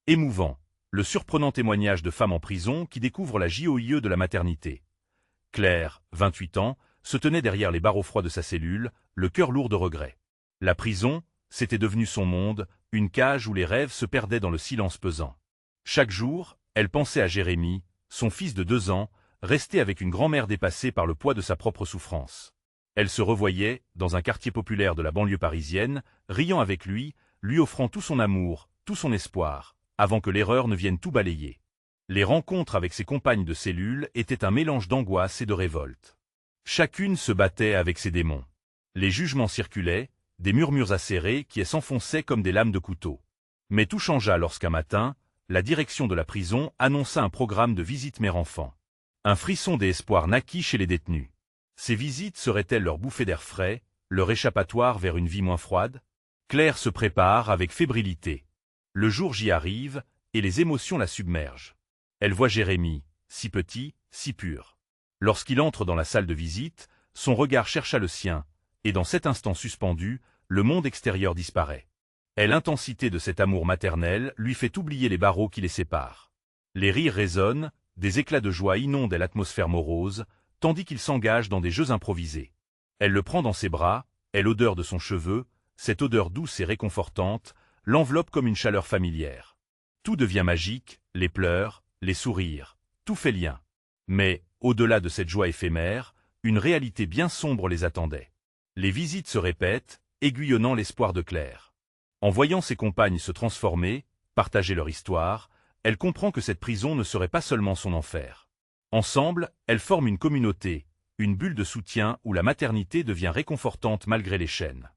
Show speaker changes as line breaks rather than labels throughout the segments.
Émouvant, le surprenant témoignage de femmes en prison qui découvrent la JOIE de la maternité. Claire, 28 ans, se tenait derrière les barreaux froids de sa cellule, le cœur lourd de regrets. La prison, c'était devenu son monde, une cage où les rêves se perdaient dans le silence pesant. Chaque jour, elle pensait à Jérémy, son fils de 2 ans, resté avec une grand-mère dépassée par le poids de sa propre souffrance. Elle se revoyait, dans un quartier populaire de la banlieue parisienne, riant avec lui, lui offrant tout son amour, tout son espoir, avant que l'erreur ne vienne tout balayer. Les rencontres avec ses compagnes de cellule étaient un mélange d'angoisse et de révolte. Chacune se battait avec ses démons. Les jugements circulaient, des murmures acérés qui s'enfonçaient comme des lames de couteau. Mais tout changea lorsqu'un matin, la direction de la prison annonça un programme de visite mère-enfant. Un frisson d'espoir naquit chez les détenus. Ces visites seraient-elles leur bouffée d'air frais, leur échappatoire vers une vie moins froide? Claire se prépare avec fébrilité. Le jour J arrive, et les émotions la submergent. Elle voit Jérémy, si petit, si pur. Lorsqu'il entre dans la salle de visite, son regard chercha le sien, et dans cet instant suspendu, le monde extérieur disparaît. Et l'intensité de cet amour maternel lui fait oublier les barreaux qui les séparent. Les rires résonnent, des éclats de joie inondent l'atmosphère morose, tandis qu'il s'engage dans des jeux improvisés. Elle le prend dans ses bras, et l'odeur de son cheveu, cette odeur douce et réconfortante, l'enveloppe comme une chaleur familière. Tout devient magique, les pleurs, les sourires, tout fait lien. Mais, au-delà de cette joie éphémère, une réalité bien sombre les attendait. Les visites se répètent, aiguillonnant l'espoir de Claire. En voyant ses compagnes se transformer, partager leur histoire, elle comprend que cette prison ne serait pas seulement son enfer. Ensemble, elles forment une communauté, une bulle de soutien où la maternité devient réconfortante malgré les chaînes.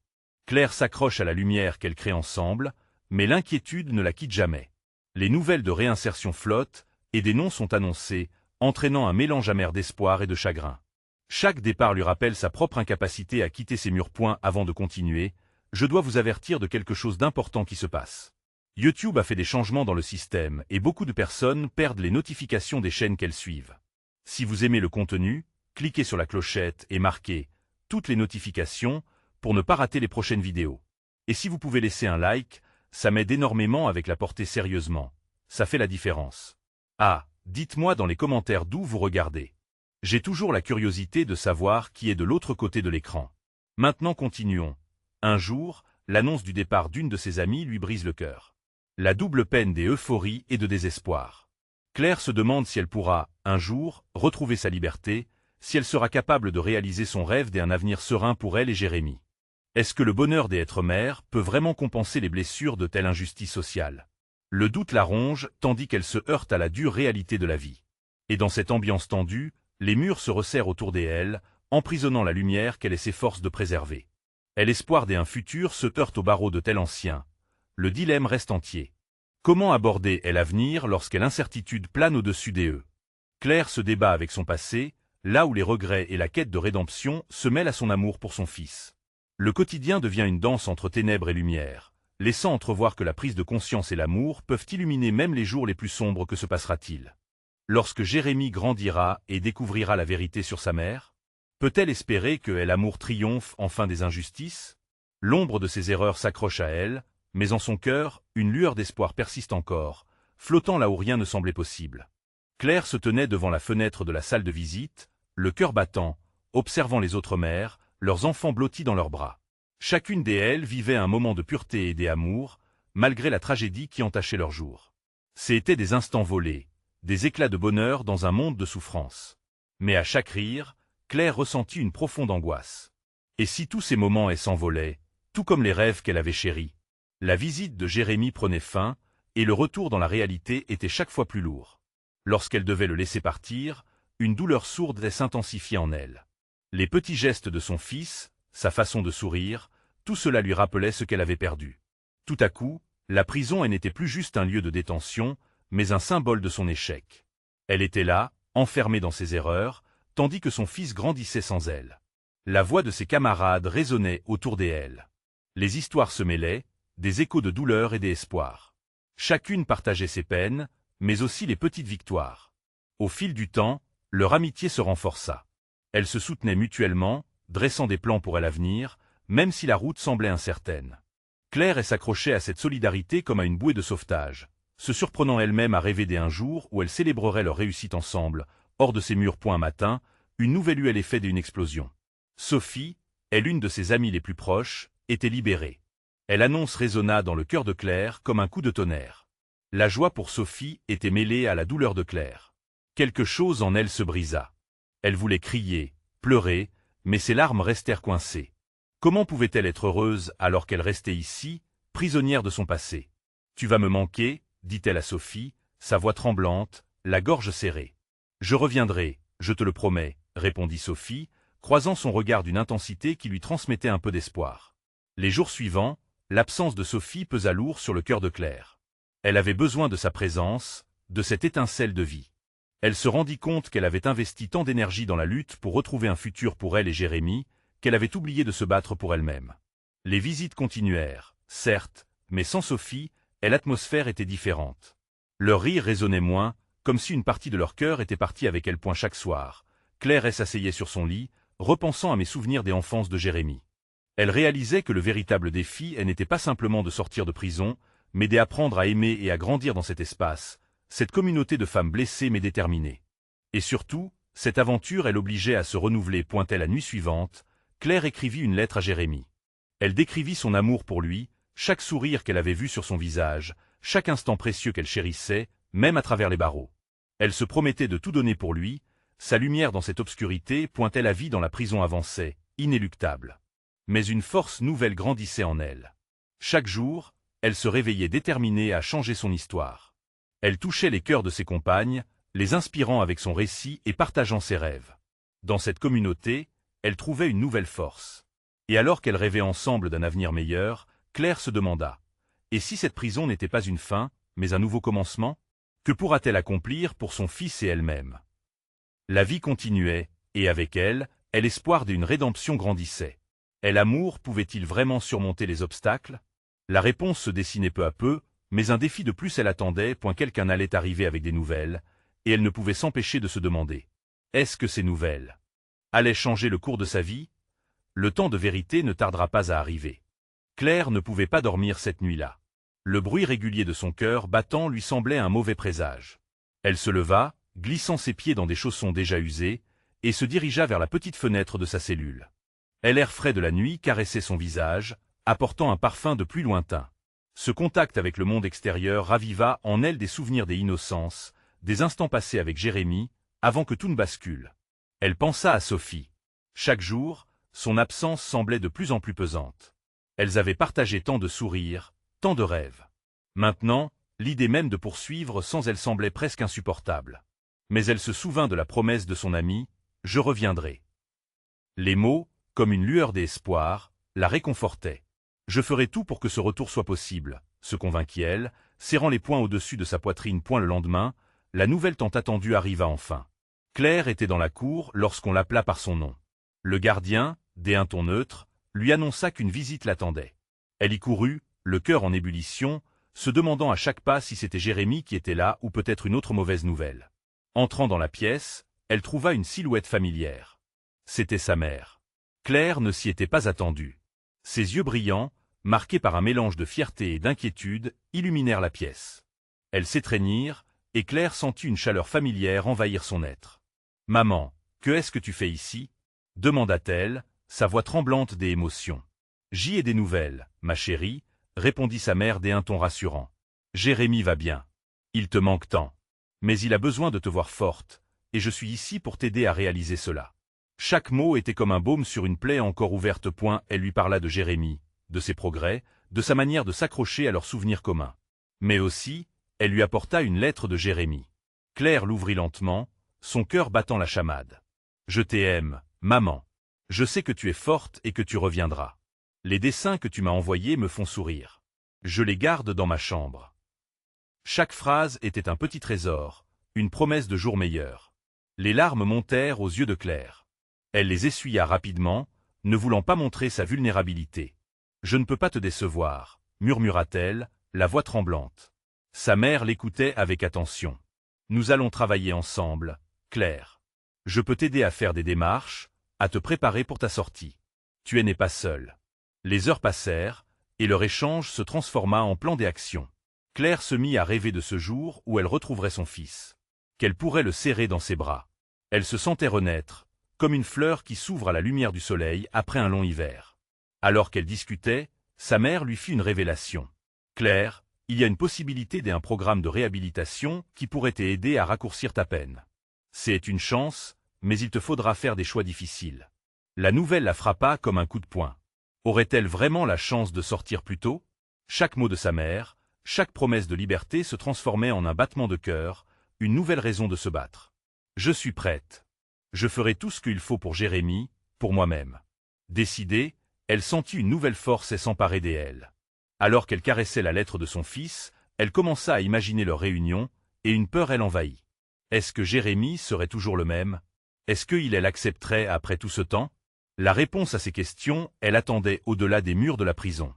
Claire s'accroche à la lumière qu'elles créent ensemble, mais l'inquiétude ne la quitte jamais. Les nouvelles de réinsertion flottent, et des noms sont annoncés, entraînant un mélange amer d'espoir et de chagrin. Chaque départ lui rappelle sa propre incapacité à quitter ses murs. Avant de continuer, je dois vous avertir de quelque chose d'important qui se passe. YouTube a fait des changements dans le système et beaucoup de personnes perdent les notifications des chaînes qu'elles suivent. Si vous aimez le contenu, cliquez sur la clochette et marquez « Toutes les notifications » pour ne pas rater les prochaines vidéos. Et si vous pouvez laisser un like, ça m'aide énormément avec la portée sérieusement. Ça fait la différence. Ah, dites-moi dans les commentaires d'où vous regardez. J'ai toujours la curiosité de savoir qui est de l'autre côté de l'écran. Maintenant continuons. Un jour, l'annonce du départ d'une de ses amies lui brise le cœur. La double peine des euphories et de désespoir. Claire se demande si elle pourra, un jour, retrouver sa liberté, si elle sera capable de réaliser son rêve d'un avenir serein pour elle et Jérémy. Est-ce que le bonheur d'être mère peut vraiment compenser les blessures de telle injustice sociale? Le doute la ronge tandis qu'elle se heurte à la dure réalité de la vie. Et dans cette ambiance tendue, les murs se resserrent autour d'elle, emprisonnant la lumière qu'elle s'efforce de préserver. Et l'espoir d'un futur se heurte aux barreaux de tel ancien. Le dilemme reste entier. Comment aborder l'avenir lorsque l'incertitude plane au-dessus d'eux? Claire se débat avec son passé, là où les regrets et la quête de rédemption se mêlent à son amour pour son fils. Le quotidien devient une danse entre ténèbres et lumière, laissant entrevoir que la prise de conscience et l'amour peuvent illuminer même les jours les plus sombres. Que se passera-t-il lorsque Jérémy grandira et découvrira la vérité sur sa mère? Peut-elle espérer que l'amour triomphe enfin des injustices? L'ombre de ses erreurs s'accroche à elle, mais en son cœur, une lueur d'espoir persiste encore, flottant là où rien ne semblait possible. Claire se tenait devant la fenêtre de la salle de visite, le cœur battant, observant les autres mères, leurs enfants blottis dans leurs bras. Chacune d'elles vivait un moment de pureté et d'amour, malgré la tragédie qui entachait leurs jours. C'étaient des instants volés, des éclats de bonheur dans un monde de souffrance. Mais à chaque rire, Claire ressentit une profonde angoisse. Et si tous ces moments s'envolaient, tout comme les rêves qu'elle avait chéris? La visite de Jérémy prenait fin, et le retour dans la réalité était chaque fois plus lourd. Lorsqu'elle devait le laisser partir, une douleur sourde s'intensifiait en elle. Les petits gestes de son fils, sa façon de sourire, tout cela lui rappelait ce qu'elle avait perdu. Tout à coup, la prison n'était plus juste un lieu de détention, mais un symbole de son échec. Elle était là, enfermée dans ses erreurs, tandis que son fils grandissait sans elle. La voix de ses camarades résonnait autour d'elle. Les histoires se mêlaient, des échos de douleur et d'espoir. Chacune partageait ses peines, mais aussi les petites victoires. Au fil du temps, leur amitié se renforça. Elles se soutenaient mutuellement, dressant des plans pour l'avenir, même si la route semblait incertaine. Claire s'accrochait à cette solidarité comme à une bouée de sauvetage. se surprenant elle-même à rêver d'un jour où elles célébreraient leur réussite ensemble, hors de ces murs. Un matin, une nouvelle est faite d'une explosion. Sophie, elle une de ses amies les plus proches, était libérée. L'annonce résonna dans le cœur de Claire comme un coup de tonnerre. La joie pour Sophie était mêlée à la douleur de Claire. Quelque chose en elle se brisa. Elle voulait crier, pleurer, mais ses larmes restèrent coincées. Comment pouvait-elle être heureuse alors qu'elle restait ici, prisonnière de son passé? Tu vas me manquer, dit-elle à Sophie, sa voix tremblante, la gorge serrée. Je reviendrai, je te le promets, répondit Sophie, croisant son regard d'une intensité qui lui transmettait un peu d'espoir. Les jours suivants, l'absence de Sophie pesa lourd sur le cœur de Claire. Elle avait besoin de sa présence, de cette étincelle de vie. Elle se rendit compte qu'elle avait investi tant d'énergie dans la lutte pour retrouver un futur pour elle et Jérémie, qu'elle avait oublié de se battre pour elle-même. Les visites continuèrent, certes, mais sans Sophie, l'atmosphère était différente. Leur rire résonnait moins, comme si une partie de leur cœur était partie avec elle. Chaque soir, Claire s'asseyait sur son lit, repensant à mes souvenirs d'enfance de Jérémie. Elle réalisait que le véritable défi n'était pas simplement de sortir de prison, mais d'apprendre à aimer et à grandir dans cet espace, cette communauté de femmes blessées mais déterminées. Et surtout, cette aventure l'obligeait à se renouveler. La nuit suivante, Claire écrivit une lettre à Jérémie. Elle décrivit son amour pour lui, chaque sourire qu'elle avait vu sur son visage, chaque instant précieux qu'elle chérissait, même à travers les barreaux. Elle se promettait de tout donner pour lui, sa lumière dans cette obscurité. La vie dans la prison avançait, inéluctable. Mais une force nouvelle grandissait en elle. Chaque jour, elle se réveillait déterminée à changer son histoire. Elle touchait les cœurs de ses compagnes, les inspirant avec son récit et partageant ses rêves. Dans cette communauté, elle trouvait une nouvelle force. Et alors qu'elles rêvaient ensemble d'un avenir meilleur, Claire se demanda, et si cette prison n'était pas une fin, mais un nouveau commencement? Que pourra-t-elle accomplir pour son fils et elle-même? La vie continuait, et avec elle, l'espoir d'une rédemption grandissait. L'amour pouvait-il vraiment surmonter les obstacles? La réponse se dessinait peu à peu, mais un défi de plus elle attendait. Quelqu'un allait arriver avec des nouvelles, et elle ne pouvait s'empêcher de se demander. Est-ce que ces nouvelles allaient changer le cours de sa vie? Le temps de vérité ne tardera pas à arriver. Claire ne pouvait pas dormir cette nuit-là. Le bruit régulier de son cœur battant lui semblait un mauvais présage. Elle se leva, glissant ses pieds dans des chaussons déjà usés, et se dirigea vers la petite fenêtre de sa cellule. L'air frais de la nuit caressait son visage, apportant un parfum de pluie lointain. Ce contact avec le monde extérieur raviva en elle des souvenirs d'innocence, des instants passés avec Jérémie, avant que tout ne bascule. Elle pensa à Sophie. Chaque jour, son absence semblait de plus en plus pesante. Elles avaient partagé tant de sourires, tant de rêves. Maintenant, l'idée même de poursuivre sans elle semblait presque insupportable. Mais elle se souvint de la promesse de son ami, « Je reviendrai ». Les mots, comme une lueur d'espoir, la réconfortaient. « Je ferai tout pour que ce retour soit possible », se convainquit-elle, serrant les poings au-dessus de sa poitrine. Le lendemain, la nouvelle tant attendue arriva enfin. Claire était dans la cour lorsqu'on l'appela par son nom. Le gardien, d'un ton neutre, lui annonça qu'une visite l'attendait. Elle y courut, le cœur en ébullition, se demandant à chaque pas si c'était Jérémie qui était là ou peut-être une autre mauvaise nouvelle. Entrant dans la pièce, elle trouva une silhouette familière. C'était sa mère. Claire ne s'y était pas attendue. Ses yeux brillants, marqués par un mélange de fierté et d'inquiétude, illuminèrent la pièce. Elles s'étreignirent, et Claire sentit une chaleur familière envahir son être. « Maman, que est-ce que tu fais ici ?» demanda-t-elle, sa voix tremblante d'émotion. « J'y ai des nouvelles, ma chérie, » répondit sa mère d'un ton rassurant. « Jérémie va bien. Il te manque tant. Mais il a besoin de te voir forte, et je suis ici pour t'aider à réaliser cela. » Chaque mot était comme un baume sur une plaie encore ouverte. Elle lui parla de Jérémie, de ses progrès, de sa manière de s'accrocher à leurs souvenirs communs. Mais aussi, elle lui apporta une lettre de Jérémie. Claire l'ouvrit lentement, son cœur battant la chamade. « Je t'aime, maman. Je sais que tu es forte et que tu reviendras. Les dessins que tu m'as envoyés me font sourire. Je les garde dans ma chambre. » Chaque phrase était un petit trésor, une promesse de jours meilleurs. Les larmes montèrent aux yeux de Claire. Elle les essuya rapidement, ne voulant pas montrer sa vulnérabilité. « Je ne peux pas te décevoir, » murmura-t-elle, la voix tremblante. Sa mère l'écoutait avec attention. « Nous allons travailler ensemble, Claire. Je peux t'aider à faire des démarches, à te préparer pour ta sortie. Tu n'es pas seule. » Les heures passèrent, et leur échange se transforma en plan d'action. Claire se mit à rêver de ce jour où elle retrouverait son fils. Qu'elle pourrait le serrer dans ses bras. Elle se sentait renaître, comme une fleur qui s'ouvre à la lumière du soleil après un long hiver. Alors qu'elle discutait, sa mère lui fit une révélation. « Claire, il y a une possibilité d'un programme de réhabilitation qui pourrait t'aider à raccourcir ta peine. C'est une chance, mais il te faudra faire des choix difficiles. » La nouvelle la frappa comme un coup de poing. Aurait-elle vraiment la chance de sortir plus tôt? Chaque mot de sa mère, chaque promesse de liberté se transformait en un battement de cœur, une nouvelle raison de se battre. « Je suis prête. Je ferai tout ce qu'il faut pour Jérémie, pour moi-même. » Décidée, elle sentit une nouvelle force s'emparer d'elle. Alors qu'elle caressait la lettre de son fils, elle commença à imaginer leur réunion, et une peur elle envahit. Est-ce que Jérémie serait toujours le même? Est-ce qu'il l'accepterait après tout ce temps? La réponse à ces questions, elle attendait au-delà des murs de la prison.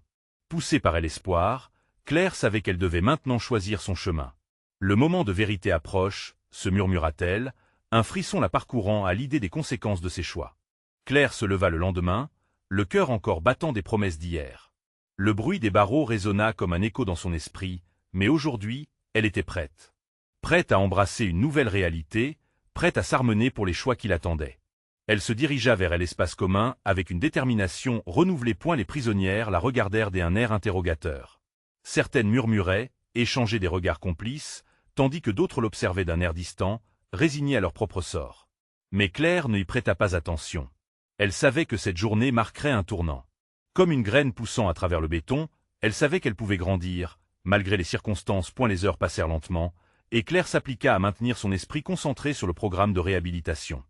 Poussée par l'espoir, Claire savait qu'elle devait maintenant choisir son chemin. Le moment de vérité approche, se murmura-t-elle, un frisson la parcourant à l'idée des conséquences de ses choix. Claire se leva le lendemain, le cœur encore battant des promesses d'hier. Le bruit des barreaux résonna comme un écho dans son esprit, mais aujourd'hui, elle était prête. Prête à embrasser une nouvelle réalité, prête à s'armener pour les choix qui l'attendaient. Elle se dirigea vers l'espace commun avec une détermination renouvelée. Les prisonnières la regardèrent d'un air interrogateur. Certaines murmuraient, échangeaient des regards complices, tandis que d'autres l'observaient d'un air distant, résignées à leur propre sort. Mais Claire n'y prêta pas attention. Elle savait que cette journée marquerait un tournant. Comme une graine poussant à travers le béton, elle savait qu'elle pouvait grandir, malgré les circonstances. Les heures passèrent lentement, et Claire s'appliqua à maintenir son esprit concentré sur le programme de réhabilitation.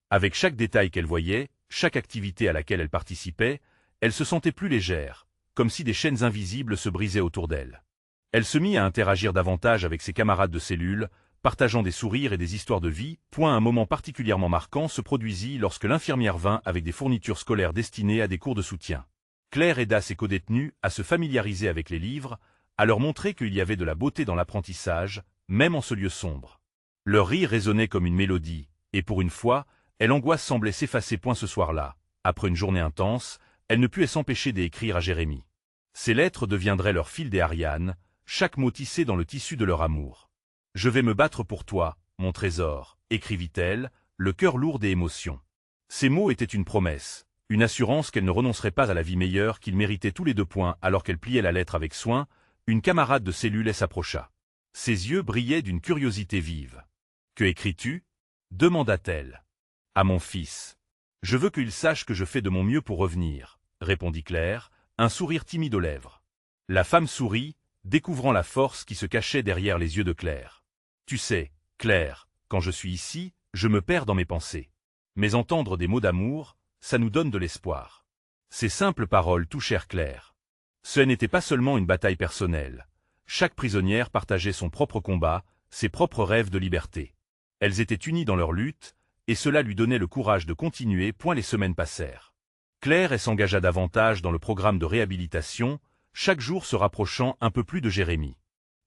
Avec chaque détail qu'elle voyait, chaque activité à laquelle elle participait, elle se sentait plus légère, comme si des chaînes invisibles se brisaient autour d'elle. Elle se mit à interagir davantage avec ses camarades de cellule, partageant des sourires et des histoires de vie. Un moment particulièrement marquant se produisit lorsque l'infirmière vint avec des fournitures scolaires destinées à des cours de soutien. Claire aida ses codétenus à se familiariser avec les livres, à leur montrer qu'il y avait de la beauté dans l'apprentissage, même en ce lieu sombre. Leur rire résonnait comme une mélodie, et pour une fois, l'angoisse semblait s'effacer. Ce soir-là, après une journée intense, elle ne put s'empêcher d'écrire à Jérémie. Ces lettres deviendraient leur fil des Ariane, chaque mot tissé dans le tissu de leur amour. « Je vais me battre pour toi, mon trésor », écrivit-elle, le cœur lourd d'émotion. Ces mots étaient une promesse, une assurance qu'elle ne renoncerait pas à la vie meilleure qu'ils méritaient tous les deux. Alors qu'elle pliait la lettre avec soin, une camarade de cellule s'approcha. Ses yeux brillaient d'une curiosité vive. « Que écris-tu » demanda-t-elle. « À mon fils. Je veux qu'il sache que je fais de mon mieux pour revenir », répondit Claire, un sourire timide aux lèvres. La femme sourit, découvrant la force qui se cachait derrière les yeux de Claire. « Tu sais, Claire, quand je suis ici, je me perds dans mes pensées. Mais entendre des mots d'amour, ça nous donne de l'espoir. » Ces simples paroles touchèrent Claire. Ce n'était pas seulement une bataille personnelle. Chaque prisonnière partageait son propre combat, ses propres rêves de liberté. Elles étaient unies dans leur lutte, et cela lui donnait le courage de continuer. Les semaines passèrent. Claire s'engagea davantage dans le programme de réhabilitation, chaque jour se rapprochant un peu plus de Jérémie.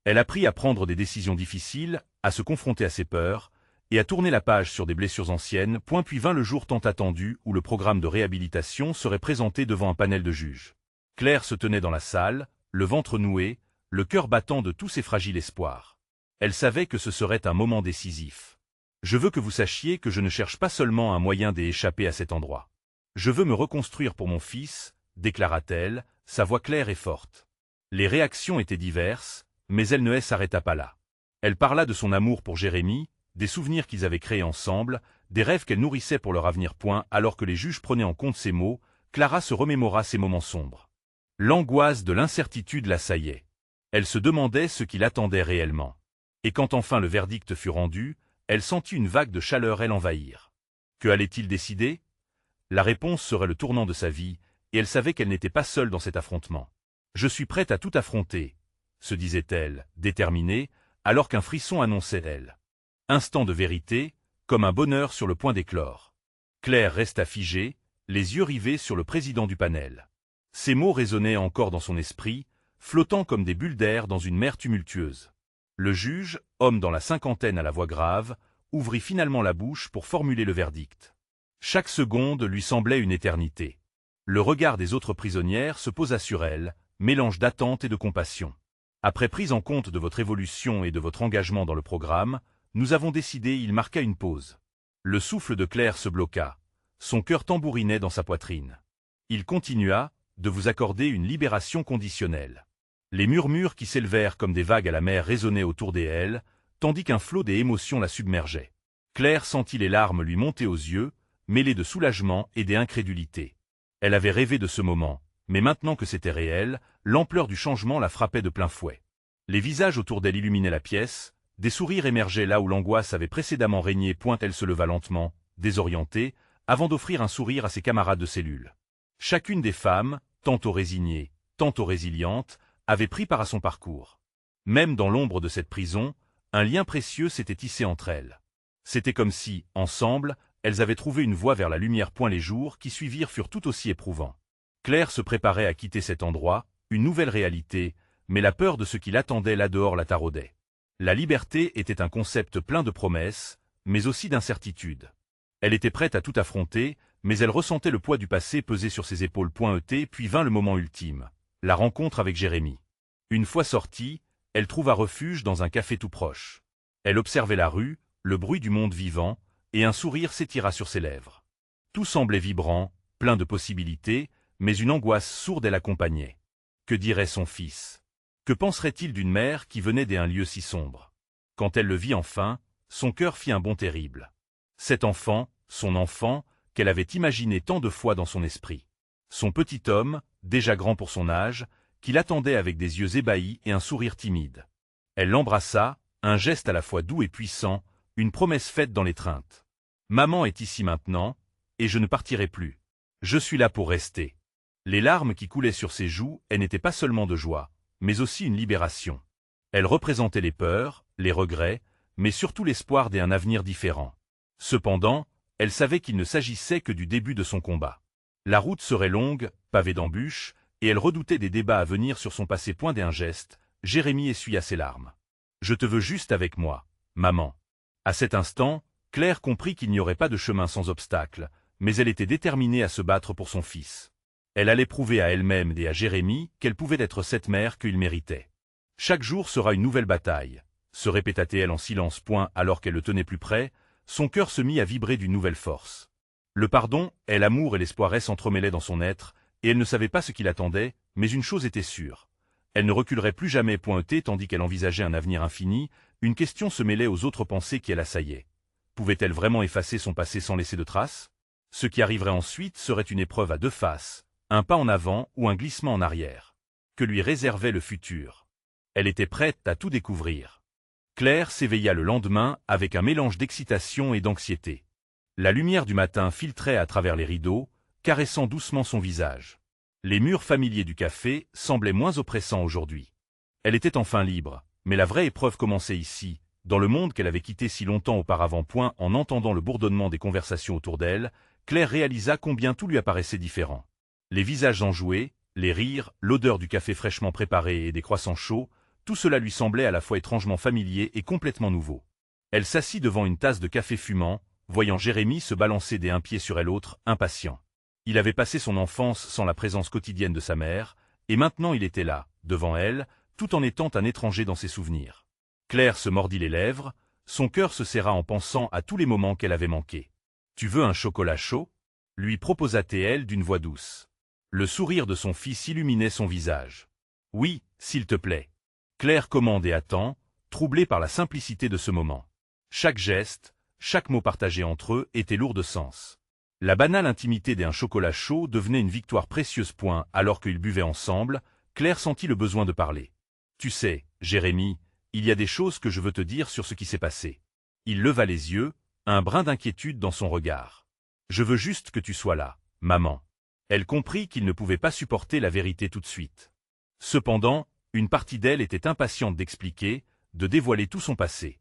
Elle apprit à prendre des décisions difficiles, à se confronter à ses peurs, et à tourner la page sur des blessures anciennes. Puis vint le jour tant attendu où le programme de réhabilitation serait présenté devant un panel de juges. Claire se tenait dans la salle, le ventre noué, le cœur battant de tous ses fragiles espoirs. Elle savait que ce serait un moment décisif. « Je veux que vous sachiez que je ne cherche pas seulement un moyen d'échapper à cet endroit. Je veux me reconstruire pour mon fils, » déclara-t-elle, sa voix claire et forte. Les réactions étaient diverses, mais elle ne s'arrêta pas là. Elle parla de son amour pour Jérémie, des souvenirs qu'ils avaient créés ensemble, des rêves qu'elle nourrissait pour leur avenir. Alors que les juges prenaient en compte ces mots, Clara se remémora ces moments sombres. L'angoisse de l'incertitude l'assaillait. Elle se demandait ce qui l'attendait réellement. Et quand enfin le verdict fut rendu, elle sentit une vague de chaleur l'envahir. Que allait-il décider? La réponse serait le tournant de sa vie, et elle savait qu'elle n'était pas seule dans cet affrontement. « Je suis prête à tout affronter », se disait-elle, déterminée, alors qu'un frisson annonçait elle. Instant de vérité, comme un bonheur sur le point d'éclore. Claire resta figée, les yeux rivés sur le président du panel. Ces mots résonnaient encore dans son esprit, flottant comme des bulles d'air dans une mer tumultueuse. Le juge, homme dans la cinquantaine à la voix grave, ouvrit finalement la bouche pour formuler le verdict. Chaque seconde lui semblait une éternité. Le regard des autres prisonnières se posa sur elle, mélange d'attente et de compassion. Après prise en compte de votre évolution et de votre engagement dans le programme, nous avons décidé, il marqua une pause. Le souffle de Claire se bloqua. Son cœur tambourinait dans sa poitrine. Il continua, de vous accorder une libération conditionnelle. Les murmures qui s'élevèrent comme des vagues à la mer résonnaient autour d'elle, tandis qu'un flot des émotions la submergeait. Claire sentit les larmes lui monter aux yeux, mêlées de soulagement et d'incrédulité. Elle avait rêvé de ce moment, mais maintenant que c'était réel, l'ampleur du changement la frappait de plein fouet. Les visages autour d'elle illuminaient la pièce, des sourires émergeaient là où l'angoisse avait précédemment régné. Elle se leva lentement, désorientée, avant d'offrir un sourire à ses camarades de cellule. Chacune des femmes, tantôt résignées, tantôt résilientes, avait pris part à son parcours. Même dans l'ombre de cette prison, un lien précieux s'était tissé entre elles. C'était comme si, ensemble, elles avaient trouvé une voie vers la lumière. Les jours qui suivirent furent tout aussi éprouvants. Claire se préparait à quitter cet endroit, une nouvelle réalité, mais la peur de ce qui l'attendait là dehors la taraudait. La liberté était un concept plein de promesses, mais aussi d'incertitudes. Elle était prête à tout affronter, mais elle ressentait le poids du passé peser sur ses épaules. Puis vint le moment ultime, la rencontre avec Jérémy. Une fois sortie, elle trouva refuge dans un café tout proche. Elle observait la rue, le bruit du monde vivant, et un sourire s'étira sur ses lèvres. Tout semblait vibrant, plein de possibilités, mais une angoisse sourde l'accompagnait. Que dirait son fils? Que penserait-il d'une mère qui venait d'un lieu si sombre? Quand elle le vit enfin, son cœur fit un bond terrible. Cet enfant, son enfant, qu'elle avait imaginé tant de fois dans son esprit. Son petit homme, déjà grand pour son âge, qui l'attendait avec des yeux ébahis et un sourire timide. Elle l'embrassa, un geste à la fois doux et puissant, une promesse faite dans l'étreinte. Maman est ici maintenant, et je ne partirai plus. Je suis là pour rester. Les larmes qui coulaient sur ses joues, elles n'étaient pas seulement de joie, mais aussi une libération. Elle représentait les peurs, les regrets, mais surtout l'espoir d'un avenir différent. Cependant, elle savait qu'il ne s'agissait que du début de son combat. La route serait longue, pavée d'embûches, et elle redoutait des débats à venir sur son passé. D'un geste, Jérémy essuya ses larmes. « Je te veux juste avec moi, maman. » À cet instant, Claire comprit qu'il n'y aurait pas de chemin sans obstacle, mais elle était déterminée à se battre pour son fils. Elle allait prouver à elle-même et à Jérémy qu'elle pouvait être cette mère qu'il méritait. Chaque jour sera une nouvelle bataille, se répéta-t-elle en silence. Alors qu'elle le tenait plus près, son cœur se mit à vibrer d'une nouvelle force. Le pardon, l'amour et l'espoir s'entremêlaient dans son être, et elle ne savait pas ce qui l'attendait, mais une chose était sûre. Elle ne reculerait plus jamais. Tandis qu'elle envisageait un avenir infini, une question se mêlait aux autres pensées qui l'assaillaient. Pouvait-elle vraiment effacer son passé sans laisser de traces? Ce qui arriverait ensuite serait une épreuve à deux faces, un pas en avant ou un glissement en arrière. Que lui réservait le futur? Elle était prête à tout découvrir. Claire s'éveilla le lendemain avec un mélange d'excitation et d'anxiété. La lumière du matin filtrait à travers les rideaux, caressant doucement son visage. Les murs familiers du café semblaient moins oppressants aujourd'hui. Elle était enfin libre, mais la vraie épreuve commençait ici, dans le monde qu'elle avait quitté si longtemps auparavant. En entendant le bourdonnement des conversations autour d'elle, Claire réalisa combien tout lui apparaissait différent. Les visages enjoués, les rires, l'odeur du café fraîchement préparé et des croissants chauds, tout cela lui semblait à la fois étrangement familier et complètement nouveau. Elle s'assit devant une tasse de café fumant, voyant Jérémy se balancer d'un pied sur l'autre, impatient. Il avait passé son enfance sans la présence quotidienne de sa mère, et maintenant il était là, devant elle, tout en étant un étranger dans ses souvenirs. Claire se mordit les lèvres, son cœur se serra en pensant à tous les moments qu'elle avait manqués. « Tu veux un chocolat chaud ?» lui proposa-t-elle d'une voix douce. Le sourire de son fils illuminait son visage. « Oui, s'il te plaît. » Claire commande et attend, troublée par la simplicité de ce moment. Chaque geste, chaque mot partagé entre eux était lourd de sens. La banale intimité d'un chocolat chaud devenait une victoire précieuse. Alors qu'ils buvaient ensemble, Claire sentit le besoin de parler. « Tu sais, Jérémy, il y a des choses que je veux te dire sur ce qui s'est passé. » Il leva les yeux, un brin d'inquiétude dans son regard. « Je veux juste que tu sois là, maman. » Elle comprit qu'il ne pouvait pas supporter la vérité tout de suite. Cependant, une partie d'elle était impatiente d'expliquer, de dévoiler tout son passé.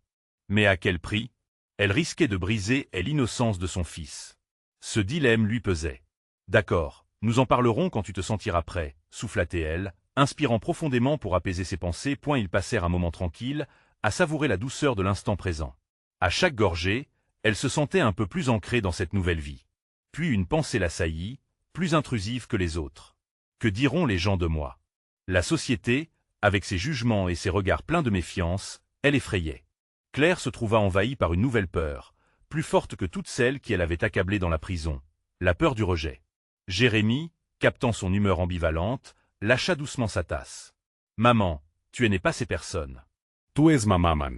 Mais à quel prix? Elle risquait de briser l'innocence de son fils. Ce dilemme lui pesait. « D'accord, nous en parlerons quand tu te sentiras prêt, » souffla-t-elle, inspirant profondément pour apaiser ses pensées. Ils passèrent un moment tranquille, à savourer la douceur de l'instant présent. À chaque gorgée, elle se sentait un peu plus ancrée dans cette nouvelle vie. Puis une pensée l'assaillit, plus intrusive que les autres. « Que diront les gens de moi? La société, avec ses jugements et ses regards pleins de méfiance, elle effrayait. Claire se trouva envahie par une nouvelle peur, plus forte que toutes celles qui l'avaient accablée dans la prison, la peur du rejet. Jérémie, captant son humeur ambivalente, lâcha doucement sa tasse. « Maman, tu n'es pas ces personnes.
Tu es ma maman.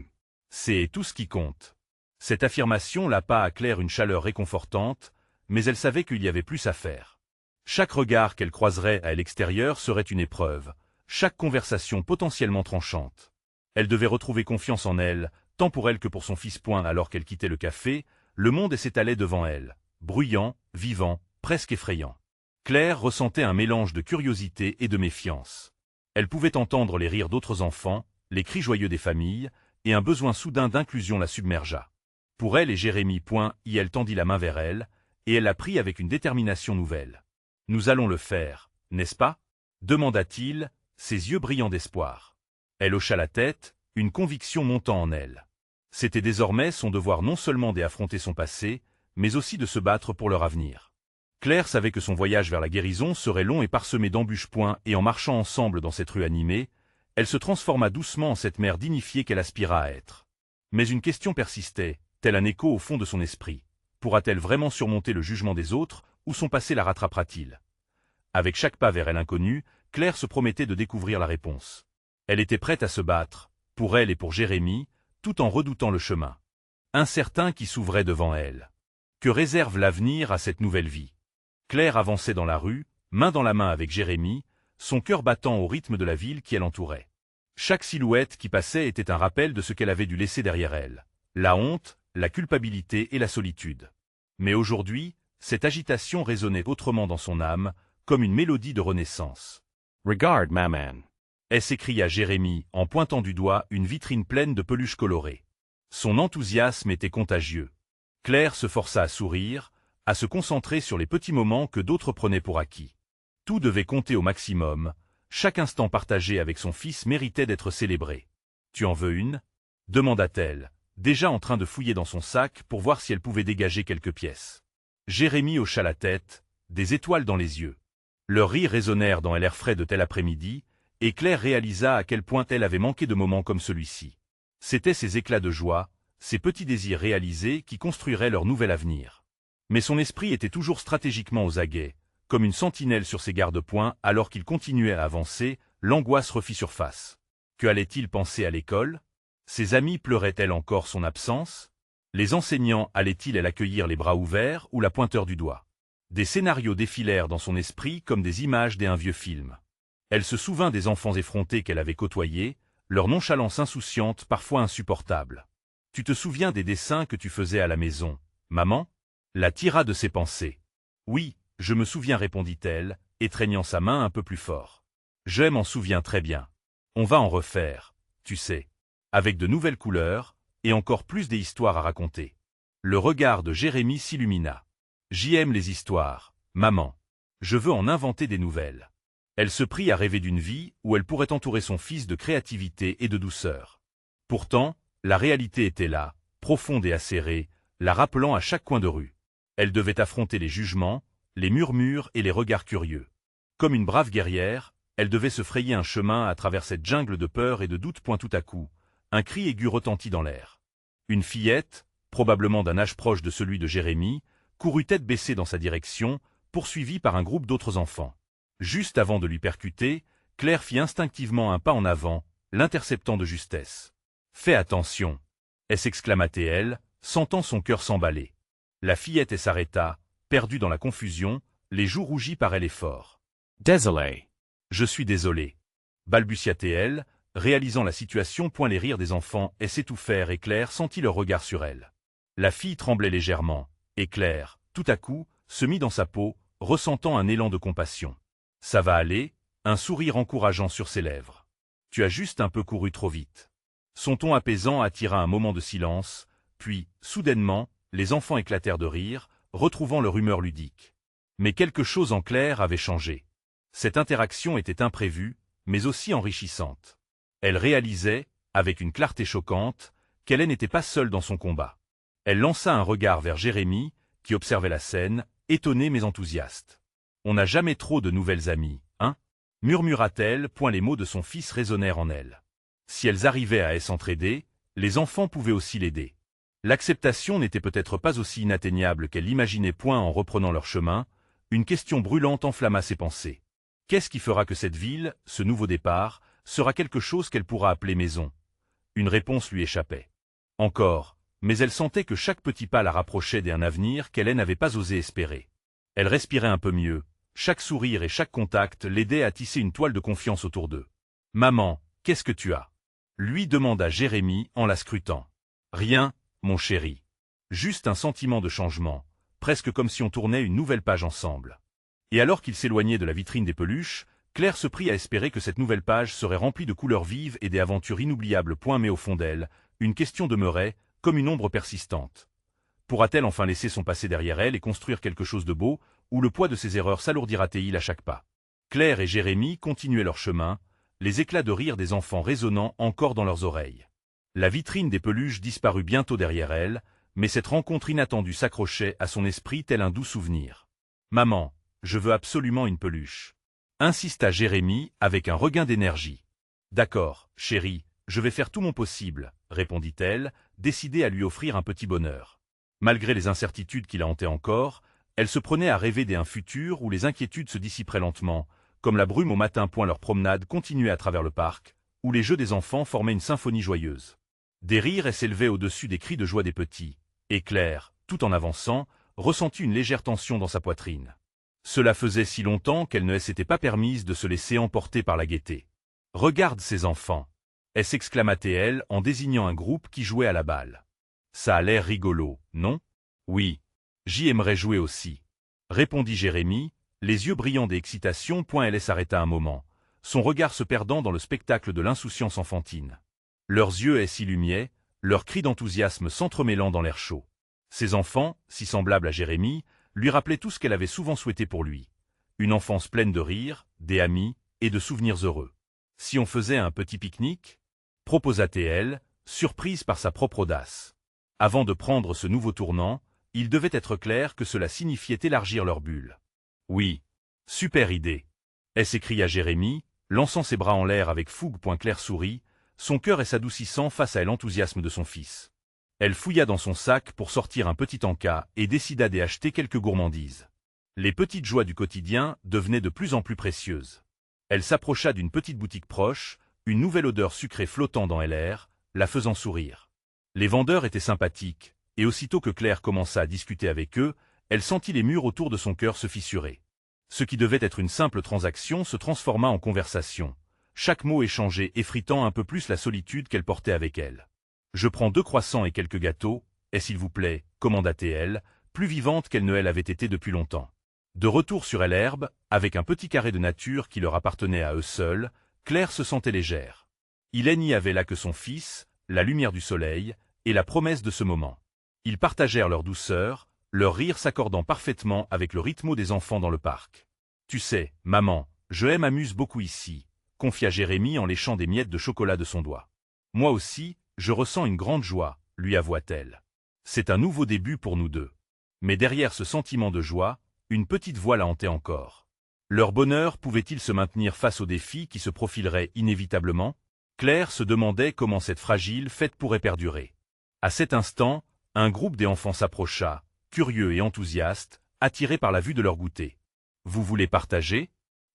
C'est tout ce qui compte. » Cette affirmation lapa à Claire une chaleur réconfortante, mais elle savait qu'il y avait plus à faire. Chaque regard qu'elle croiserait à l'extérieur serait une épreuve, chaque conversation potentiellement tranchante. Elle devait retrouver confiance en elle, tant pour elle que pour son fils. Alors qu'elle quittait le café, le monde s'étalait devant elle, bruyant, vivant, presque effrayant. Claire ressentait un mélange de curiosité et de méfiance. Elle pouvait entendre les rires d'autres enfants, les cris joyeux des familles, et un besoin soudain d'inclusion la submergea. Pour elle et Jérémie. Elle tendit la main vers elle, et elle la prit avec une détermination nouvelle. « Nous allons le faire, n'est-ce pas ?» demanda-t-il, ses yeux brillants d'espoir. Elle hocha la tête, une conviction montant en elle. C'était désormais son devoir non seulement d'affronter son passé, mais aussi de se battre pour leur avenir. Claire savait que son voyage vers la guérison serait long et parsemé d'embûches. Et en marchant ensemble dans cette rue animée, elle se transforma doucement en cette mère dignifiée qu'elle aspira à être. Mais une question persistait, tel un écho au fond de son esprit. Pourra-t-elle vraiment surmonter le jugement des autres, ou son passé la rattrapera-t-il? Avec chaque pas vers l'inconnu, Claire se promettait de découvrir la réponse. Elle était prête à se battre, pour elle et pour Jérémie, tout en redoutant le chemin incertain qui s'ouvrait devant elle. Que réserve l'avenir à cette nouvelle vie? Claire avançait dans la rue, main dans la main avec Jérémie, son cœur battant au rythme de la ville qui l'entourait. Chaque silhouette qui passait était un rappel de ce qu'elle avait dû laisser derrière elle. La honte, la culpabilité et la solitude. Mais aujourd'hui, cette agitation résonnait autrement dans son âme, comme une mélodie de renaissance.
« Regarde, maman. »
s'écria Jérémie en pointant du doigt une vitrine pleine de peluches colorées. Son enthousiasme était contagieux. Claire se força à sourire, à se concentrer sur les petits moments que d'autres prenaient pour acquis. Tout devait compter au maximum, chaque instant partagé avec son fils méritait d'être célébré. « Tu en veux une ?» demanda-t-elle, déjà en train de fouiller dans son sac pour voir si elle pouvait dégager quelques pièces. Jérémie hocha la tête, des étoiles dans les yeux. Leurs rires résonnèrent dans l'air frais de tel après-midi, et Claire réalisa à quel point elle avait manqué de moments comme celui-ci. C'étaient ces éclats de joie, ces petits désirs réalisés qui construiraient leur nouvel avenir. Mais son esprit était toujours stratégiquement aux aguets, comme une sentinelle sur ses garde-points alors qu'il continuait à avancer, l'angoisse refit surface. Que allait-il penser à l'école? Ses amis pleuraient-elles encore son absence? Les enseignants allaient-ils l'accueillir les bras ouverts ou la pointeur du doigt? Des scénarios défilèrent dans son esprit comme des images d'un vieux film. Elle se souvint des enfants effrontés qu'elle avait côtoyés, leur nonchalance insouciante parfois insupportable. « Tu te souviens des dessins que tu faisais à la maison, maman ?» la tira de ses pensées. « Oui, je me souviens, répondit-elle, étreignant sa main un peu plus fort. « Je m'en souviens très bien. On va en refaire, tu sais, avec de nouvelles couleurs, et encore plus des histoires à raconter. » Le regard de Jérémie s'illumina. « J'y aime les histoires, maman. Je veux en inventer des nouvelles. » Elle se prit à rêver d'une vie où elle pourrait entourer son fils de créativité et de douceur. Pourtant, la réalité était là, profonde et acérée, la rappelant à chaque coin de rue. Elle devait affronter les jugements, les murmures et les regards curieux. Comme une brave guerrière, elle devait se frayer un chemin à travers cette jungle de peur et de doute. Tout à coup, un cri aigu retentit dans l'air. Une fillette, probablement d'un âge proche de celui de Jérémie, courut tête baissée dans sa direction, poursuivie par un groupe d'autres enfants. Juste avant de lui percuter, Claire fit instinctivement un pas en avant, l'interceptant de justesse. « Fais attention !» s'exclama-t-elle, sentant son cœur s'emballer. La fillette s'arrêta, perdue dans la confusion, les joues rougies par l'effort. «
Désolé. »«
Je suis désolé. » balbutia-t-elle, réalisant la situation. Les rires des enfants s'étouffèrent et Claire sentit leur regard sur elle. La fille tremblait légèrement, et Claire, tout à coup, se mit dans sa peau, ressentant un élan de compassion. « Ça va aller ?» un sourire encourageant sur ses lèvres. « Tu as juste un peu couru trop vite. » Son ton apaisant attira un moment de silence, puis, soudainement, les enfants éclatèrent de rire, retrouvant leur humeur ludique. Mais quelque chose en Claire avait changé. Cette interaction était imprévue, mais aussi enrichissante. Elle réalisait, avec une clarté choquante, qu'elle n'était pas seule dans son combat. Elle lança un regard vers Jérémie, qui observait la scène, étonné mais enthousiaste. « On n'a jamais trop de nouvelles amies, hein ?» murmura-t-elle, point les mots de son fils résonnèrent en elle. Si elles arrivaient à s'entraider, les enfants pouvaient aussi l'aider. L'acceptation n'était peut-être pas aussi inatteignable qu'elle l'imaginait point en reprenant leur chemin, une question brûlante enflamma ses pensées. Qu'est-ce qui fera que cette ville, ce nouveau départ, sera quelque chose qu'elle pourra appeler maison? Une réponse lui échappait. Encore, mais elle sentait que chaque petit pas la rapprochait d'un avenir qu'elle n'avait pas osé espérer. Elle respirait un peu mieux, chaque sourire et chaque contact l'aidaient à tisser une toile de confiance autour d'eux. « Maman, qu'est-ce que tu as ?» lui demanda Jérémie en la scrutant. « Rien, mon chéri. Juste un sentiment de changement, presque comme si on tournait une nouvelle page ensemble. » Et alors qu'il s'éloignait de la vitrine des peluches, Claire se prit à espérer que cette nouvelle page serait remplie de couleurs vives et des aventures inoubliables. Mais au fond d'elle, une question demeurait, comme une ombre persistante. Pourra-t-elle enfin laisser son passé derrière elle et construire quelque chose de beau, ou le poids de ses erreurs s'alourdira-t-il à chaque pas? Claire et Jérémie continuaient leur chemin, les éclats de rire des enfants résonnant encore dans leurs oreilles. La vitrine des peluches disparut bientôt derrière elle, mais cette rencontre inattendue s'accrochait à son esprit tel un doux souvenir. « Maman, je veux absolument une peluche. » insista Jérémie avec un regain d'énergie. « D'accord, chérie, je vais faire tout mon possible, » répondit-elle, décidée à lui offrir un petit bonheur. Malgré les incertitudes qui la hantaient encore, elle se prenait à rêver d'un futur où les inquiétudes se dissiperaient lentement, comme la brume au matin. Leur promenade continuait à travers le parc, où les jeux des enfants formaient une symphonie joyeuse. Des rires s'élevaient au-dessus des cris de joie des petits, et Claire, tout en avançant, ressentit une légère tension dans sa poitrine. Cela faisait si longtemps qu'elle ne s'était pas permise de se laisser emporter par la gaieté. « Regarde ces enfants !» s'exclama-t-elle en désignant un groupe qui jouait à la balle. « Ça a l'air rigolo, non ? » ?»« Oui, j'y aimerais jouer aussi, » répondit Jérémie, les yeux brillants d'excitation. Elle s'arrêta un moment, son regard se perdant dans le spectacle de l'insouciance enfantine. Leurs yeux s'illuminaient, leurs cris d'enthousiasme s'entremêlant dans l'air chaud. Ces enfants, si semblables à Jérémie, lui rappelaient tout ce qu'elle avait souvent souhaité pour lui. Une enfance pleine de rires, des amis et de souvenirs heureux. « Si on faisait un petit pique-nique ?» proposa-t-elle, surprise par sa propre audace. Avant de prendre ce nouveau tournant, il devait être clair que cela signifiait élargir leur bulle. « Oui, super idée !» s'écria Jérémie, lançant ses bras en l'air avec fougue. Claire sourit, son cœur s'adoucissant face à l'enthousiasme de son fils. Elle fouilla dans son sac pour sortir un petit encas et décida d'y acheter quelques gourmandises. Les petites joies du quotidien devenaient de plus en plus précieuses. Elle s'approcha d'une petite boutique proche, une nouvelle odeur sucrée flottant dans l'air, la faisant sourire. Les vendeurs étaient sympathiques, et aussitôt que Claire commença à discuter avec eux, elle sentit les murs autour de son cœur se fissurer. Ce qui devait être une simple transaction se transforma en conversation, chaque mot échangé effritant un peu plus la solitude qu'elle portait avec elle. « Je prends 2 croissants et quelques gâteaux, s'il vous plaît, » commanda-t-elle, plus vivante qu'elle ne l'avait été depuis longtemps. De retour sur l'herbe, avec un petit carré de nature qui leur appartenait à eux seuls, Claire se sentait légère. Il n'y avait là que son fils, la lumière du soleil, et la promesse de ce moment. Ils partagèrent leur douceur, leur rire s'accordant parfaitement avec le rythme des enfants dans le parc. « Tu sais, maman, je m'amuse beaucoup ici, » confia Jérémie en léchant des miettes de chocolat de son doigt. « Moi aussi, je ressens une grande joie, » lui avoua-t-elle. « C'est un nouveau début pour nous deux. » Mais derrière ce sentiment de joie, une petite voix la hantait encore. Leur bonheur pouvait-il se maintenir face aux défis qui se profileraient inévitablement? Claire se demandait comment cette fragile fête pourrait perdurer. À cet instant, un groupe des enfants s'approcha, curieux et enthousiaste, attirés par la vue de leur goûter. « Vous voulez partager ?»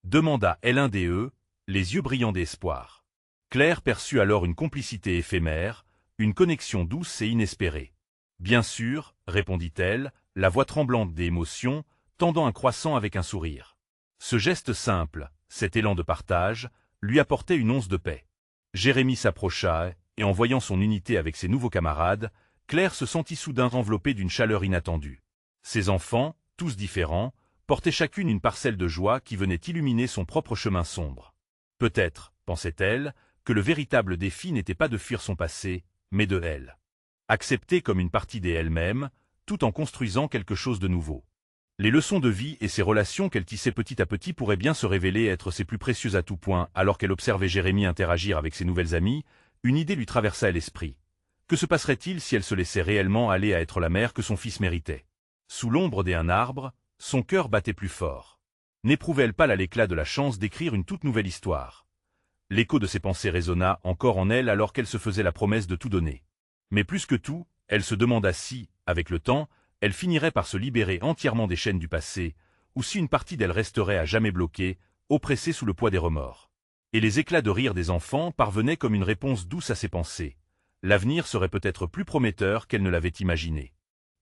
demanda l'un d'eux, les yeux brillants d'espoir. Claire perçut alors une complicité éphémère, une connexion douce et inespérée. « Bien sûr, » répondit-elle, la voix tremblante d'émotion, tendant un croissant avec un sourire. Ce geste simple, cet élan de partage, lui apportait une once de paix. Jérémie s'approcha, et en voyant son unité avec ses nouveaux camarades, Claire se sentit soudain enveloppée d'une chaleur inattendue. Ses enfants, tous différents, portaient chacune une parcelle de joie qui venait illuminer son propre chemin sombre. Peut-être, pensait-elle, que le véritable défi n'était pas de fuir son passé, mais de elle. Accepter comme une partie d'elle-même, tout en construisant quelque chose de nouveau. Les leçons de vie et ses relations qu'elle tissait petit à petit pourraient bien se révéler être ses plus précieuses à tout point. Alors qu'elle observait Jérémie interagir avec ses nouvelles amies, une idée lui traversa l'esprit. Que se passerait-il si elle se laissait réellement aller à être la mère que son fils méritait? Sous l'ombre d'un arbre, son cœur battait plus fort. N'éprouvait-elle pas là l'éclat de la chance d'écrire une toute nouvelle histoire? L'écho de ses pensées résonna encore en elle alors qu'elle se faisait la promesse de tout donner. Mais plus que tout, elle se demanda si, avec le temps, elle finirait par se libérer entièrement des chaînes du passé, ou si une partie d'elle resterait à jamais bloquée, oppressée sous le poids des remords. Et les éclats de rire des enfants parvenaient comme une réponse douce à ses pensées. L'avenir serait peut-être plus prometteur qu'elle ne l'avait imaginé.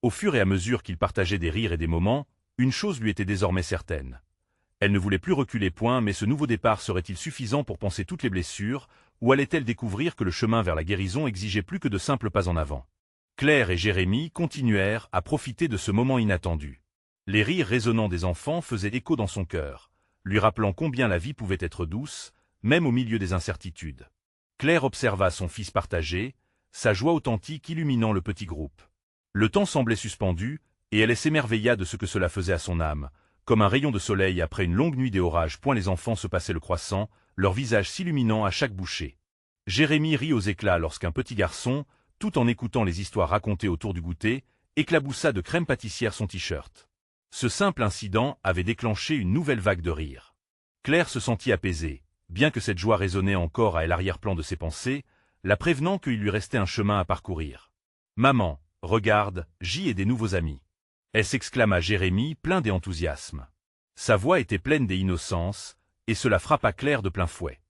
Au fur et à mesure qu'ils partageaient des rires et des moments, une chose lui était désormais certaine. Elle ne voulait plus reculer point, mais ce nouveau départ serait-il suffisant pour panser toutes les blessures, ou allait-elle découvrir que le chemin vers la guérison exigeait plus que de simples pas en avant? Claire et Jérémie continuèrent à profiter de ce moment inattendu. Les rires résonnants des enfants faisaient écho dans son cœur, lui rappelant combien la vie pouvait être douce, même au milieu des incertitudes. Claire observa son fils partager, sa joie authentique illuminant le petit groupe. Le temps semblait suspendu, et elle s'émerveilla de ce que cela faisait à son âme. Comme un rayon de soleil après une longue nuit des orages, les enfants se passaient le croissant, leur visage s'illuminant à chaque bouchée. Jérémie rit aux éclats lorsqu'un petit garçon, tout en écoutant les histoires racontées autour du goûter, éclaboussa de crème pâtissière son t-shirt. Ce simple incident avait déclenché une nouvelle vague de rire. Claire se sentit apaisée, bien que cette joie résonnait encore à l'arrière-plan de ses pensées, la prévenant qu'il lui restait un chemin à parcourir. « Maman, regarde, J et des nouveaux amis. » s'exclama Jérémie plein d'enthousiasme. Sa voix était pleine d'innocence, et cela frappa Claire de plein fouet.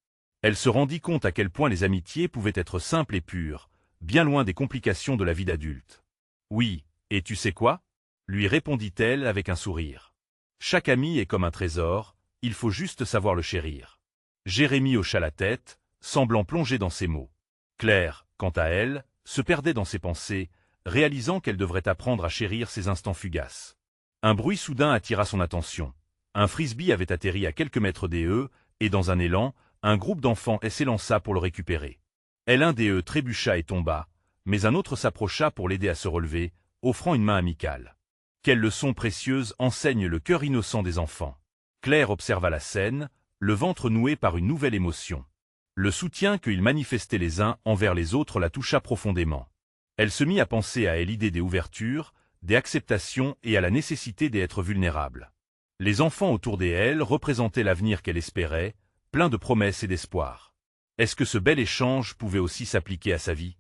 Elle se rendit compte à quel point les amitiés pouvaient être simples et pures, bien loin des complications de la vie d'adulte. « Oui, et tu sais quoi ?» lui répondit-elle avec un sourire. « Chaque ami est comme un trésor, il faut juste savoir le chérir. » Jérémie hocha la tête, semblant plongé dans ses mots. Claire, quant à elle, se perdait dans ses pensées, réalisant qu'elle devrait apprendre à chérir ces instants fugaces. Un bruit soudain attira son attention. Un frisbee avait atterri à quelques mètres des eux, et dans un élan, un groupe d'enfants s'élança pour le récupérer. L'un des eux trébucha et tomba, mais un autre s'approcha pour l'aider à se relever, offrant une main amicale. Quelle leçon précieuse enseigne le cœur innocent des enfants. Claire observa la scène, le ventre noué par une nouvelle émotion. Le soutien qu'ils manifestaient les uns envers les autres la toucha profondément. Elle se mit à penser à l'idée des ouvertures, des acceptations et à la nécessité d'être vulnérable. Les enfants autour d'elle représentaient l'avenir qu'elle espérait, plein de promesses et d'espoir. Est-ce que ce bel échange pouvait aussi s'appliquer à sa vie?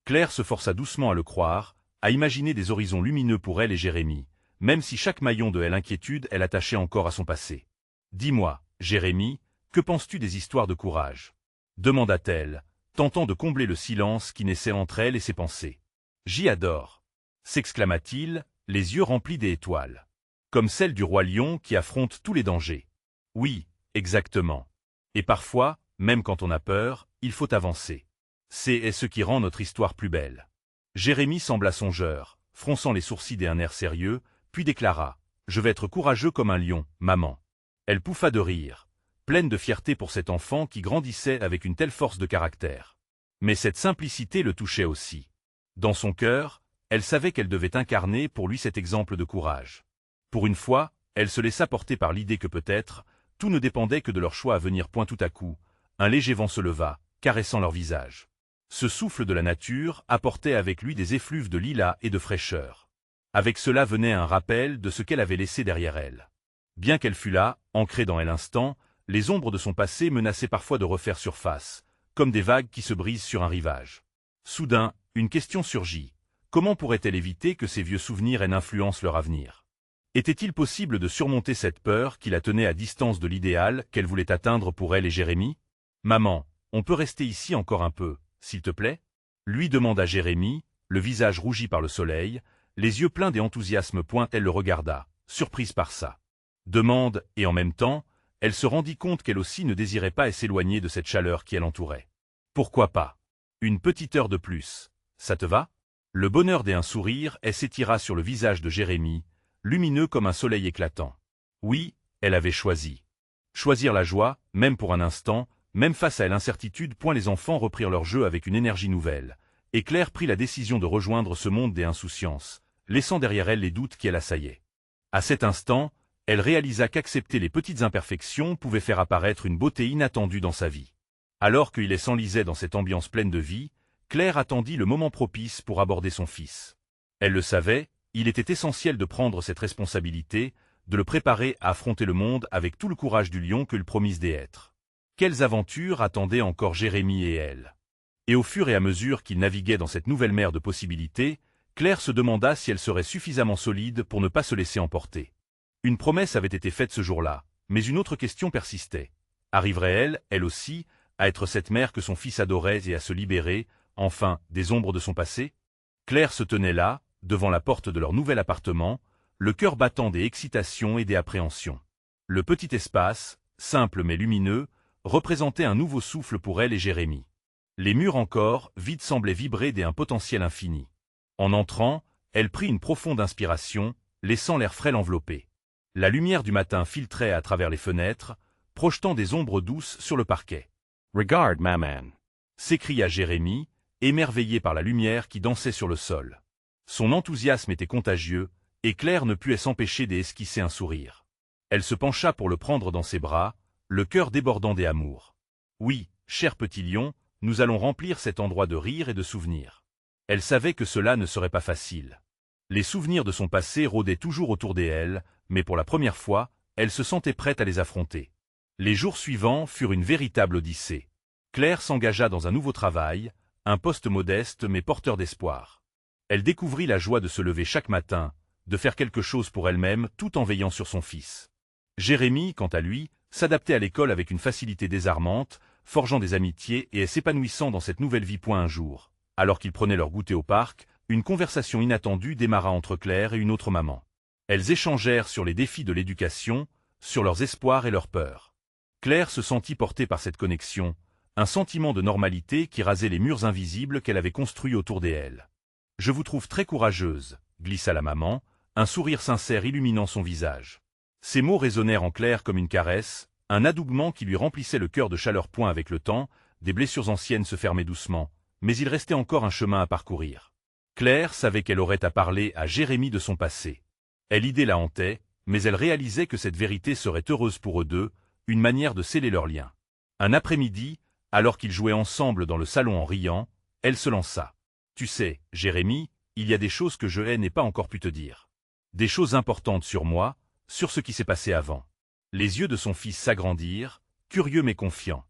Claire se força doucement à le croire, à imaginer des horizons lumineux pour elle et Jérémie, même si chaque maillon de l'inquiétude elle attachait encore à son passé. « Dis-moi, Jérémie, que penses-tu des histoires de courage ?» demanda-t-elle, tentant de combler le silence qui naissait entre elle et ses pensées. « J'y adore !» s'exclama-t-il, les yeux remplis d'étoiles. « Comme celle du roi lion qui affronte tous les dangers. »« Oui, exactement. Et parfois, même quand on a peur, il faut avancer. C'est ce qui rend notre histoire plus belle. » Jérémie sembla songeur, fronçant les sourcils d'un air sérieux, puis déclara « Je vais être courageux comme un lion, maman. » Elle pouffa de rire, pleine de fierté pour cet enfant qui grandissait avec une telle force de caractère. Mais cette simplicité le touchait aussi. Dans son cœur, elle savait qu'elle devait incarner pour lui cet exemple de courage. Pour une fois, elle se laissa porter par l'idée que peut-être, tout ne dépendait que de leur choix à venir point tout à coup. Un léger vent se leva, caressant leur visage. Ce souffle de la nature apportait avec lui des effluves de lilas et de fraîcheur. Avec cela venait un rappel de ce qu'elle avait laissé derrière elle. Bien qu'elle fût là, ancrée dans elle instant, les ombres de son passé menaçaient parfois de refaire surface, comme des vagues qui se brisent sur un rivage. Soudain, une question surgit. Comment pourrait-elle éviter que ces vieux souvenirs n'influencent leur avenir? Était-il possible de surmonter cette peur qui la tenait à distance de l'idéal qu'elle voulait atteindre pour elle et Jérémie? « Maman, on peut rester ici encore un peu, s'il te plaît ?» lui demanda Jérémie, le visage rougi par le soleil, les yeux pleins d'enthousiasme. Elle le regarda, surprise par sa demande, et en même temps, elle se rendit compte qu'elle aussi ne désirait pas s'éloigner de cette chaleur qui l'entourait. « Pourquoi pas? Une petite heure de plus, ça te va ?» Le bonheur d'un sourire s'étira sur le visage de Jérémie, lumineux comme un soleil éclatant. Oui, elle avait choisi. Choisir la joie, même pour un instant, même face à l'incertitude. Les enfants reprirent leur jeu avec une énergie nouvelle, et Claire prit la décision de rejoindre ce monde des insouciances, laissant derrière elle les doutes qui l'assaillaient. À cet instant, elle réalisa qu'accepter les petites imperfections pouvait faire apparaître une beauté inattendue dans sa vie. Alors qu'il s'enlisait dans cette ambiance pleine de vie, Claire attendit le moment propice pour aborder son fils. Elle le savait, il était essentiel de prendre cette responsabilité, de le préparer à affronter le monde avec tout le courage du lion que lui promisait d'être. Quelles aventures attendaient encore Jérémie et elle? Et au fur et à mesure qu'ils naviguaient dans cette nouvelle mer de possibilités, Claire se demanda si elle serait suffisamment solide pour ne pas se laisser emporter. Une promesse avait été faite ce jour-là, mais une autre question persistait. Arriverait-elle, elle aussi, à être cette mère que son fils adorait et à se libérer, enfin, des ombres de son passé? Claire se tenait là, devant la porte de leur nouvel appartement, le cœur battant des excitations et des appréhensions. Le petit espace, simple mais lumineux, représentait un nouveau souffle pour elle et Jérémie. Les murs encore, vides semblaient vibrer d'un potentiel infini. En entrant, elle prit une profonde inspiration, laissant l'air frais l'envelopper. La lumière du matin filtrait à travers les fenêtres, projetant des ombres douces sur le parquet.
« Regarde, maman !»
s'écria Jérémie, émerveillé par la lumière qui dansait sur le sol. Son enthousiasme était contagieux, et Claire ne put s'empêcher d'esquisser un sourire. Elle se pencha pour le prendre dans ses bras, le cœur débordant d'amour. Oui, cher petit lion, nous allons remplir cet endroit de rire et de souvenirs. Elle savait que cela ne serait pas facile. Les souvenirs de son passé rôdaient toujours autour d'elle, mais pour la première fois, elle se sentait prête à les affronter. Les jours suivants furent une véritable odyssée. Claire s'engagea dans un nouveau travail, un poste modeste mais porteur d'espoir. Elle découvrit la joie de se lever chaque matin, de faire quelque chose pour elle-même tout en veillant sur son fils. Jérémie, quant à lui, s'adaptait à l'école avec une facilité désarmante, forgeant des amitiés et s'épanouissant dans cette nouvelle vie. Un jour, alors qu'ils prenaient leur goûter au parc, une conversation inattendue démarra entre Claire et une autre maman. Elles échangèrent sur les défis de l'éducation, sur leurs espoirs et leurs peurs. Claire se sentit portée par cette connexion, un sentiment de normalité qui rasait les murs invisibles qu'elle avait construits autour d'elle. « Je vous trouve très courageuse », glissa la maman, un sourire sincère illuminant son visage. Ces mots résonnèrent en Claire comme une caresse, un adoubement qui lui remplissait le cœur de chaleur. Avec le temps, des blessures anciennes se fermaient doucement, mais il restait encore un chemin à parcourir. Claire savait qu'elle aurait à parler à Jérémie de son passé. L'idée la hantait, mais elle réalisait que cette vérité serait heureuse pour eux deux, une manière de sceller leur lien. Un après-midi, alors qu'ils jouaient ensemble dans le salon en riant, elle se lança. « Tu sais, Jérémie, il y a des choses que je n'ai pas encore pu te dire. Des choses importantes sur moi, sur ce qui s'est passé avant. » Les yeux de son fils s'agrandirent, curieux mais confiants.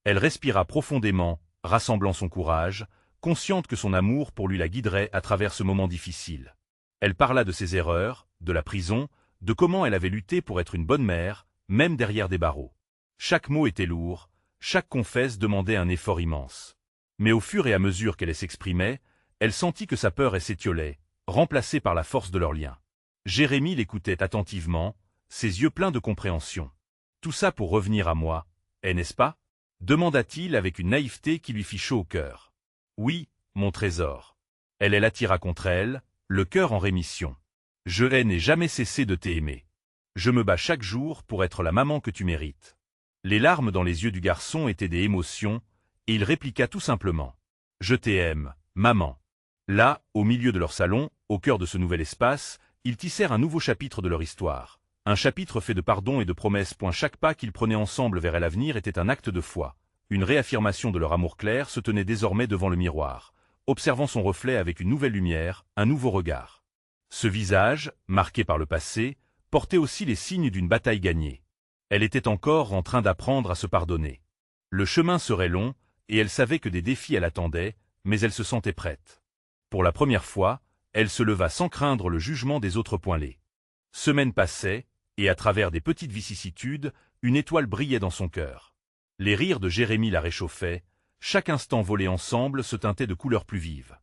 Elle respira profondément, rassemblant son courage, consciente que son amour pour lui la guiderait à travers ce moment difficile. Elle parla de ses erreurs, de la prison, de comment elle avait lutté pour être une bonne mère, même derrière des barreaux. Chaque mot était lourd, chaque confesse demandait un effort immense. Mais au fur et à mesure qu'elle s'exprimait, elle sentit que sa peur s'étiolait, remplacée par la force de leur lien. Jérémie l'écoutait attentivement, ses yeux pleins de compréhension. « Tout ça pour revenir à moi, n'est-ce pas ?» demanda-t-il avec une naïveté qui lui fit chaud au cœur. « Oui, mon trésor. » Elle l'attira contre elle, le cœur en rémission. « Je n'ai jamais cessé de t'aimer. Je me bats chaque jour pour être la maman que tu mérites. » Les larmes dans les yeux du garçon étaient des émotions, et il répliqua tout simplement. « Je t'aime, maman. » Là, au milieu de leur salon, au cœur de ce nouvel espace, ils tissèrent un nouveau chapitre de leur histoire. Un chapitre fait de pardon et de promesses. Chaque pas qu'ils prenaient ensemble vers l'avenir était un acte de foi. Une réaffirmation de leur amour. Claire se tenait désormais devant le miroir, observant son reflet avec une nouvelle lumière, un nouveau regard. Ce visage, marqué par le passé, portait aussi les signes d'une bataille gagnée. Elle était encore en train d'apprendre à se pardonner. Le chemin serait long, et elle savait que des défis l'attendaient, mais elle se sentait prête. Pour la première fois, elle se leva sans craindre le jugement des autres. Les semaines passaient, et à travers des petites vicissitudes, une étoile brillait dans son cœur. Les rires de Jérémie la réchauffaient, chaque instant volé ensemble se teintait de couleurs plus vives.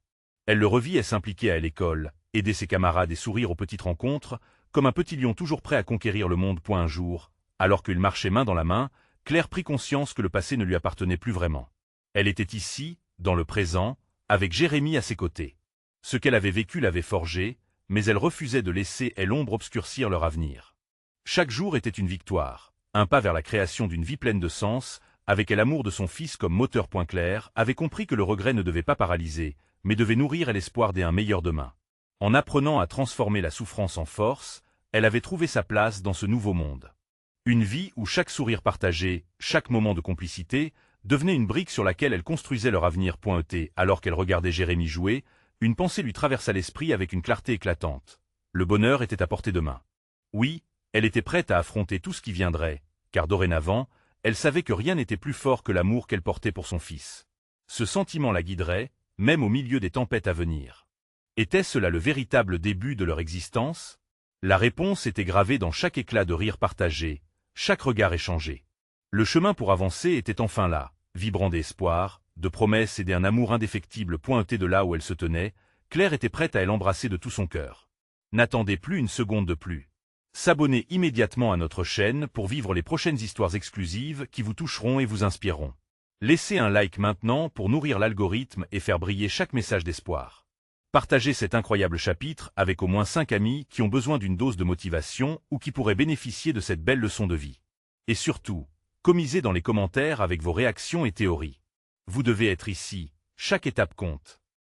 Elle le revit s'impliquer à l'école, aider ses camarades et sourire aux petites rencontres, comme un petit lion toujours prêt à conquérir le monde. Un jour, alors qu'il marchait main dans la main, Claire prit conscience que le passé ne lui appartenait plus vraiment. Elle était ici, dans le présent, avec Jérémie à ses côtés. Ce qu'elle avait vécu l'avait forgée, mais elle refusait de laisser l'ombre obscurcir leur avenir. Chaque jour était une victoire, un pas vers la création d'une vie pleine de sens, avec l'amour de son fils comme moteur. Claire avait compris que le regret ne devait pas paralyser, mais devait nourrir l'espoir d'un meilleur demain. En apprenant à transformer la souffrance en force, elle avait trouvé sa place dans ce nouveau monde. Une vie où chaque sourire partagé, chaque moment de complicité, devenait une brique sur laquelle elle construisait leur avenir. Alors qu'elle regardait Jérémie jouer, une pensée lui traversa l'esprit avec une clarté éclatante. Le bonheur était à portée de main. Oui, Elle était prête à affronter tout ce qui viendrait, car dorénavant, elle savait que rien n'était plus fort que l'amour qu'elle portait pour son fils. Ce sentiment la guiderait, même au milieu des tempêtes à venir. Était-ce là le véritable début de leur existence? La réponse était gravée dans chaque éclat de rire partagé, chaque regard échangé. Le chemin pour avancer était enfin là, vibrant d'espoir, de promesses et d'un amour indéfectible pointé de là où elle se tenait. Claire était prête à l'embrasser de tout son cœur. N'attendez plus une seconde de plus. S'abonner immédiatement à notre chaîne pour vivre les prochaines histoires exclusives qui vous toucheront et vous inspireront. Laissez un like maintenant pour nourrir l'algorithme et faire briller chaque message d'espoir. Partagez cet incroyable chapitre avec au moins 5 amis qui ont besoin d'une dose de motivation ou qui pourraient bénéficier de cette belle leçon de vie. Et surtout, commisez dans les commentaires avec vos réactions et théories. Vous devez être ici, chaque étape compte.